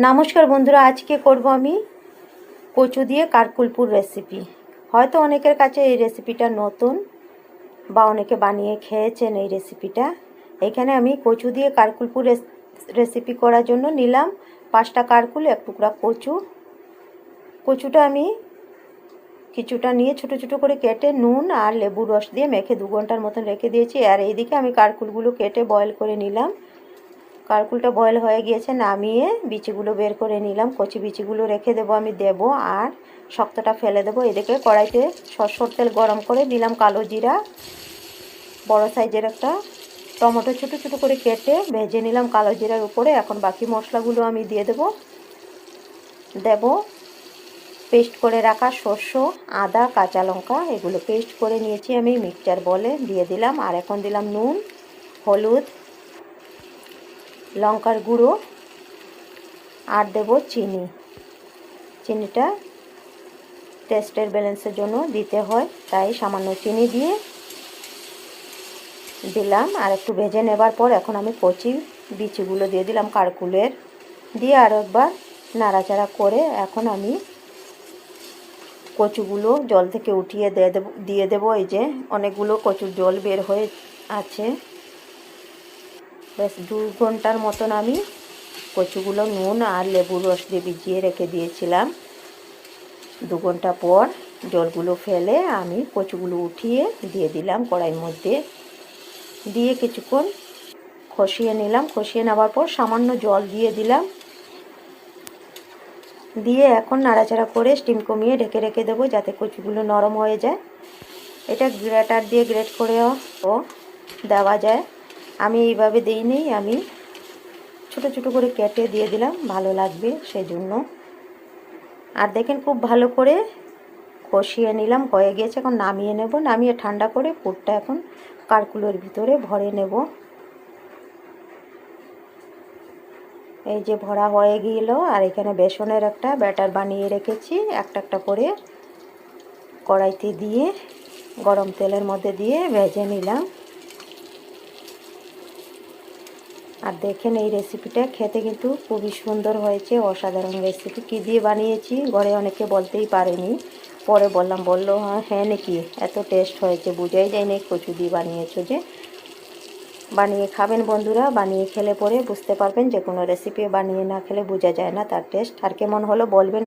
নমস্কার বন্ধুরা, আজকে করব আমি কচু দিয়ে কারকুলপুর রেসিপি। হয়তো অনেকের কাছে এই রেসিপিটা নতুন বা অনেকে বানিয়ে খেয়েছেন এই রেসিপিটা। এখানে আমি কচু দিয়ে কারকুলপুর রেসিপি করার জন্য নিলাম 5টা কারকুল, 1 টুকরা কচু। কচুটা আমি কিছুটা নিয়ে ছোট ছোট করে কেটে নুন আর লেবুর রস দিয়ে মেখে 2 ঘন্টার মতন রেখে দিয়েছি। আর এইদিকে আমি কারকুলগুলো কেটে বয়েল করে নিলাম। কারকুলটা বয়েল হয়ে গিয়েছে, নামিয়ে বিচিগুলো বের করে নিলাম। কচি বিচিগুলো রেখে দেবো, আমি দেবো আর শক্তটা ফেলে দেবো। এদিকে কড়াইতে সরষের তেল গরম করে দিলাম কালো জিরা, বড় সাইজের একটা টমেটো ছোটো ছোটো করে কেটে ভেজে নিলাম কালো জিরার উপরে। এখন বাকি মশলাগুলো আমি দিয়ে দেব পেস্ট করে রাখা সর্ষ, আদা, কাঁচা লঙ্কা, এগুলো পেস্ট করে নিয়েছি আমি মিক্সচার বলে দিয়ে দিলাম। আর এখন দিলাম নুন, হলুদ, লঙ্কার গুঁড়ো আর দেব চিনি। চিনিটা টেস্টের ব্যালেন্সের জন্য দিতে হয়, তাই সামান্য চিনি দিয়ে দিলাম। আর একটু ভেজে নেবার পর এখন আমি কচি বিচিগুলো দিয়ে দিলাম কারকুলের, দিয়ে আরও একবার নাড়াচাড়া করে এখন আমি কচুগুলো জল থেকে উঠিয়ে দিয়ে দেবো। এই যে অনেকগুলো কচুর জল বের হয়ে আছে। বেশ 2 ঘন্টার মতন আমি কচুগুলো নুন আর লেবুর রস দিয়ে ভিজিয়ে রেখে দিয়েছিলাম। 2 ঘন্টা পর জলগুলো ফেলে আমি কচুগুলো উঠিয়ে দিয়ে দিলাম কড়াইয়ের মধ্যে, দিয়ে কিছুক্ষণ কষিয়ে নিলাম। কষিয়ে নেওয়ার পর সামান্য জল দিয়ে দিলাম, দিয়ে এখন নাড়াচাড়া করে স্টিম কমিয়ে ঢেকে রেখে দেবো যাতে কচুগুলো নরম হয়ে যায়। এটা গ্রেটার দিয়ে গ্রেট করেও দেওয়া যায়, আমি এইভাবে দিইনি, আমি ছোট ছোট করে কেটে দিয়ে দিলাম, ভালো লাগবে সেই জন্য। আর দেখেন খুব ভালো করে কষিয়ে নিলাম, হয়ে গিয়েছে। এখন নামিয়ে নেব, নামিয়ে ঠান্ডা করে পুরটা এখন কারকুলের ভিতরে ভরে নেব। এই যে ভরা হয়ে গেল। আর এখানে বেসনের একটা ব্যাটার বানিয়ে রেখেছি, একটা একটা করে কড়াইতে দিয়ে গরম তেলের মধ্যে দিয়ে ভেজে নিলাম। আর দেখেন এই রেসিপিটা খেতে কিন্তু খুবই সুন্দর হয়েছে, অসাধারণ রেসিপি। কী দিয়ে বানিয়েছি ঘরে অনেকে বলতেই পারেনি, পরে বললো হ্যাঁ নাকি এত টেস্ট হয়েছে, বোঝাই যায় না কচু দিয়ে বানিয়েছো। যে বানিয়ে খাবেন বন্ধুরা, বানিয়ে খেলে পরে বুঝতে পারবেন যে কোনো রেসিপি বানিয়ে না খেলে বোঝা যায় না তার টেস্ট। আর কেমন হলো বলবেন।